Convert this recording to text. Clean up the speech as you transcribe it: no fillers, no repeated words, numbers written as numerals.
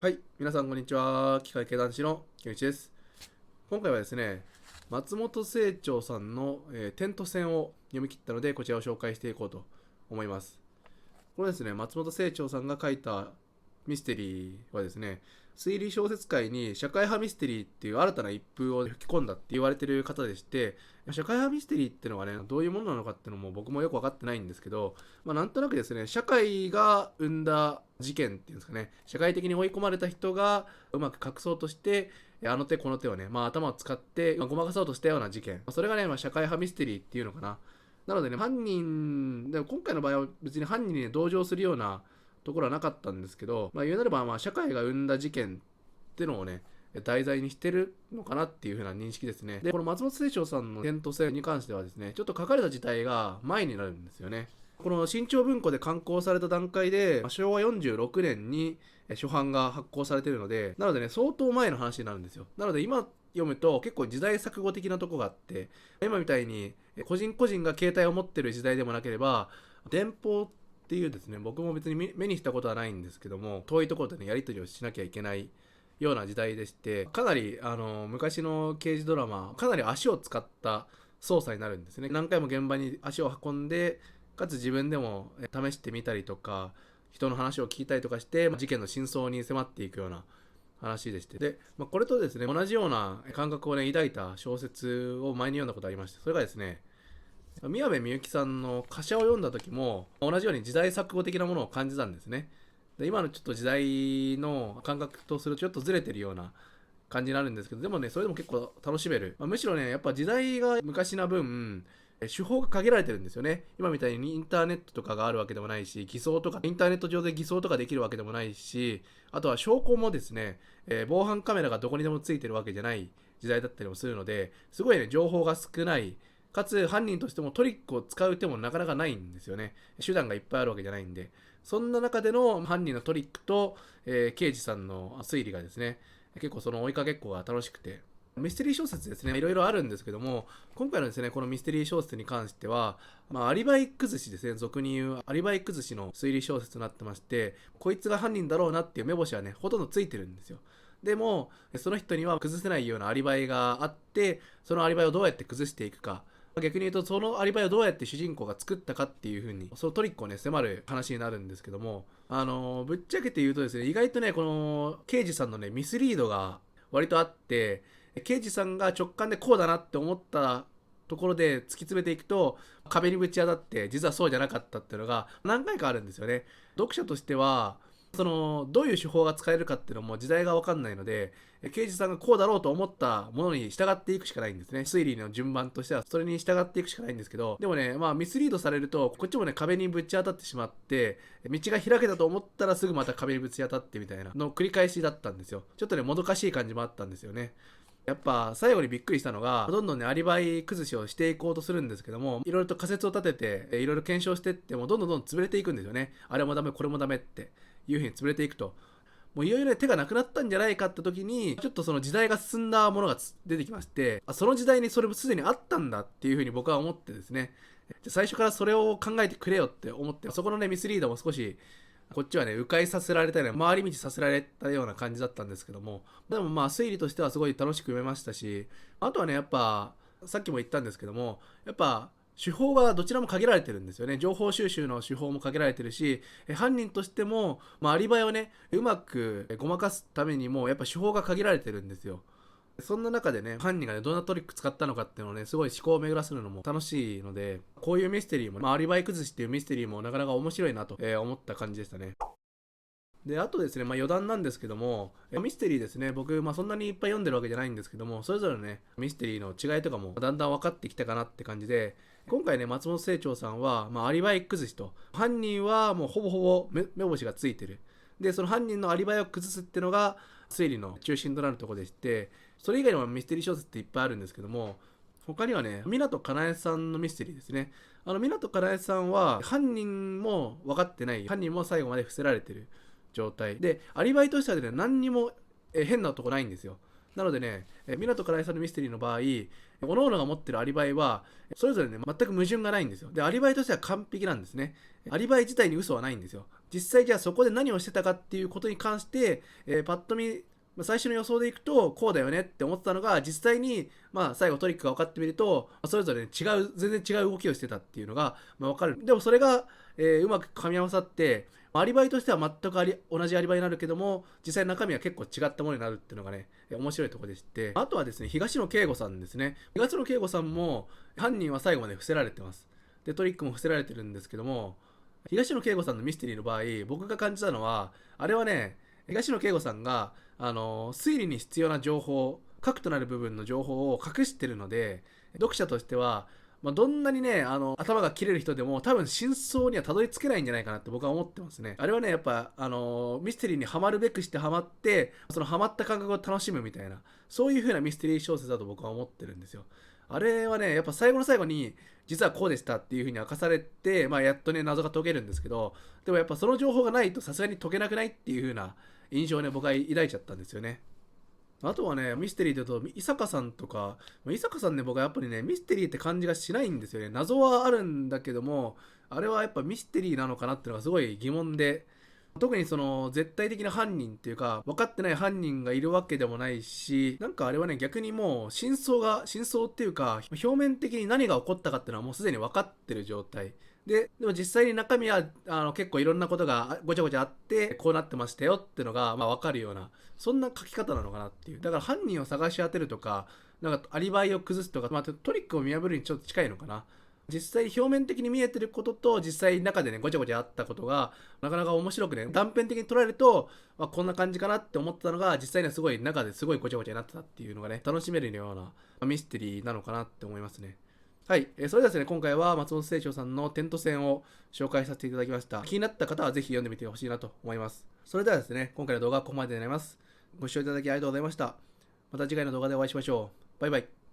はい、皆さんこんにちは。機械系男子の木内です。今回はですね、松本清張さんの、テント戦を読み切ったので、こちらを紹介していこうと思います。これですね、松本清張さんが書いたミステリーはですね、推理小説界に社会派ミステリーっていう新たな一風を吹き込んだって言われてる方でして、社会派ミステリーっていうのがね、どういうものなのかっていうのも僕もよく分かってないんですけど、なんとなくですね、社会が生んだ事件っていうんですかね、社会的に追い込まれた人がうまく隠そうとして、あの手この手をね、頭を使って、ごまかそうとしたような事件。それがね、社会派ミステリーっていうのかな。なのでね、犯人、でも今回の場合は別に犯人に同情するようなところはなかったんですけど、言うなれば社会が生んだ事件っていうのをね、題材にしてるのかなっていう風な認識ですね。で、この松本清張さんの点と線に関してはですね、ちょっと書かれた時代が前になるんですよね。この新潮文庫で刊行された段階で、昭和46年に初版が発行されているので、なのでね、相当前の話になるんですよ。なので今読むと結構時代錯誤的なとこがあって、今みたいに個人個人が携帯を持ってる時代でもなければ、電報っていうですね、僕も別に目にしたことはないんですけども、遠いところでね、やり取りをしなきゃいけないような時代でして、かなり昔の刑事ドラマ、かなり足を使った捜査になるんですね。何回も現場に足を運んで、かつ自分でも試してみたりとか、人の話を聞いたりとかして、事件の真相に迫っていくような話でして。で、これとですね、同じような感覚をね、抱いた小説を前に読んだことありまして、それがですね、宮部みゆきさんの「貨車」を読んだ時も同じように時代錯誤的なものを感じたんですね。で今のちょっと時代の感覚とするとちょっとずれてるような感じになるんですけど、でもねそれでも結構楽しめる、むしろねやっぱ時代が昔な分手法が限られてるんですよね。今みたいにインターネットとかがあるわけでもないし、偽装とかインターネット上で偽装とかできるわけでもないし、あとは証拠もですね、防犯カメラがどこにでもついてるわけじゃない時代だったりもするので、すごいね情報が少ない、かつ犯人としてもトリックを使う手もなかなかないんですよね。手段がいっぱいあるわけじゃないんで。そんな中での犯人のトリックと、刑事さんの推理がですね、結構その追いかけっこが楽しくて、ミステリー小説ですね、いろいろあるんですけども、今回のですね、このミステリー小説に関しては、アリバイ崩しですね、俗に言うアリバイ崩しの推理小説となってまして、こいつが犯人だろうなっていう目星はね、ほとんどついてるんですよ。でも、その人には崩せないようなアリバイがあって、そのアリバイをどうやって崩していくか、逆に言うとそのアリバイをどうやって主人公が作ったかっていう風にそのトリックをね迫る話になるんですけども、ぶっちゃけて言うとですね、意外とねこの刑事さんのねミスリードが割とあって、刑事さんが直感でこうだなって思ったところで突き詰めていくと壁にぶち当たって実はそうじゃなかったっていうのが何回かあるんですよね。読者としてはそのどういう手法が使えるかっていうのも時代が分かんないので、刑事さんがこうだろうと思ったものに従っていくしかないんですね。推理の順番としてはそれに従っていくしかないんですけど、でもねミスリードされるとこっちもね壁にぶち当たってしまって、道が開けたと思ったらすぐまた壁にぶち当たってみたいなの繰り返しだったんですよ。ちょっとねもどかしい感じもあったんですよね。やっぱ最後にびっくりしたのが、どんどんねアリバイ崩しをしていこうとするんですけども、いろいろと仮説を立てていろいろ検証してってもどんどん潰れていくんですよね。あれもダメこれもダメっていう風に潰れていくと、もういよいよね手がなくなったんじゃないかって時にちょっとその時代が進んだものが出てきまして、その時代にそれもすでにあったんだっていう風に僕は思ってですね、最初からそれを考えてくれよって思って、そこのねミスリードも少しこっちはね迂回させられたり回り道させられたような感じだったんですけども、でも推理としてはすごい楽しく読めましたし、あとはねやっぱさっきも言ったんですけども、やっぱ手法がどちらも限られてるんですよね。情報収集の手法も限られてるし、犯人としても、アリバイをねうまくごまかすためにもやっぱ手法が限られてるんですよ。そんな中でね犯人がねどんなトリック使ったのかっていうのをねすごい思考を巡らせるのも楽しいので、こういうミステリーも、アリバイ崩しっていうミステリーもなかなか面白いなと思った感じでしたね。であとですね、余談なんですけども、ミステリーですね、僕、そんなにいっぱい読んでるわけじゃないんですけども、それぞれのねミステリーの違いとかもだんだん分かってきたかなって感じで、今回ね松本清張さんは、アリバイ崩しと、犯人はもうほぼほぼ目星がついてる、でその犯人のアリバイを崩すっていうのが推理の中心となるところでして、それ以外にもミステリー小説っていっぱいあるんですけども、他にはね湊かなえさんのミステリーですね。湊かなえさんは犯人も分かってない、犯人も最後まで伏せられてる状態で、アリバイとしてはね何にも変なとこないんですよ。なのでね湊かなえさんのミステリーの場合、各々が持ってるアリバイはそれぞれね全く矛盾がないんですよ。でアリバイとしては完璧なんですね。アリバイ自体に嘘はないんですよ。実際じゃあそこで何をしてたかっていうことに関して、パッと見、最初の予想でいくとこうだよねって思ってたのが、実際に最後トリックが分かってみると、それぞれ全然違う動きをしてたっていうのが分かる。でもそれが、うまく噛み合わさって、アリバイとしては全く同じアリバイになるけども、実際中身は結構違ったものになるっていうのがね、面白いところでして、あとはですね、東野圭吾さんですね。東野圭吾さんも犯人は最後まで伏せられてます。でトリックも伏せられてるんですけども、東野圭吾さんのミステリーの場合、僕が感じたのは、あれはね、東野圭吾さんが推理に必要な情報、核となる部分の情報を隠してるので、読者としては、どんなにね頭が切れる人でも多分真相にはたどり着けないんじゃないかなって僕は思ってますね。あれはね、やっぱミステリーにはまるべくしてはまって、そのはまった感覚を楽しむみたいな、そういう風なミステリー小説だと僕は思ってるんですよ。あれはね、やっぱ最後の最後に実はこうでしたっていう風に明かされて、やっとね謎が解けるんですけど、でもやっぱその情報がないとさすがに解けなくないっていう風な印象をね僕は抱いちゃったんですよね。あとはね、ミステリーで言うと、伊坂さんとか、伊坂さんね、僕はやっぱりね、ミステリーって感じがしないんですよね。謎はあるんだけども、あれはやっぱミステリーなのかなっていうのがすごい疑問で、特にその絶対的な犯人っていうか、分かってない犯人がいるわけでもないし、なんかあれはね、逆にもう真相っていうか、表面的に何が起こったかっていうのはもうすでに分かってる状態。でも実際に中身は結構いろんなことがごちゃごちゃあって、こうなってましたよっていうのが分かるような、そんな書き方なのかなっていう。だから犯人を探し当てるとか、なんかアリバイを崩すとか、トリックを見破るにちょっと近いのかな。実際表面的に見えてることと実際中でねごちゃごちゃあったことがなかなか面白くね、断片的に捉えると、こんな感じかなって思ってたのが、実際にはすごい中ですごいごちゃごちゃになってたっていうのがね、楽しめるようなミステリーなのかなって思いますね。はい、それではですね、今回は松本清張さんのテント戦を紹介させていただきました。気になった方はぜひ読んでみてほしいなと思います。それではですね、今回の動画はここまでになります。ご視聴いただきありがとうございました。また次回の動画でお会いしましょう。バイバイ。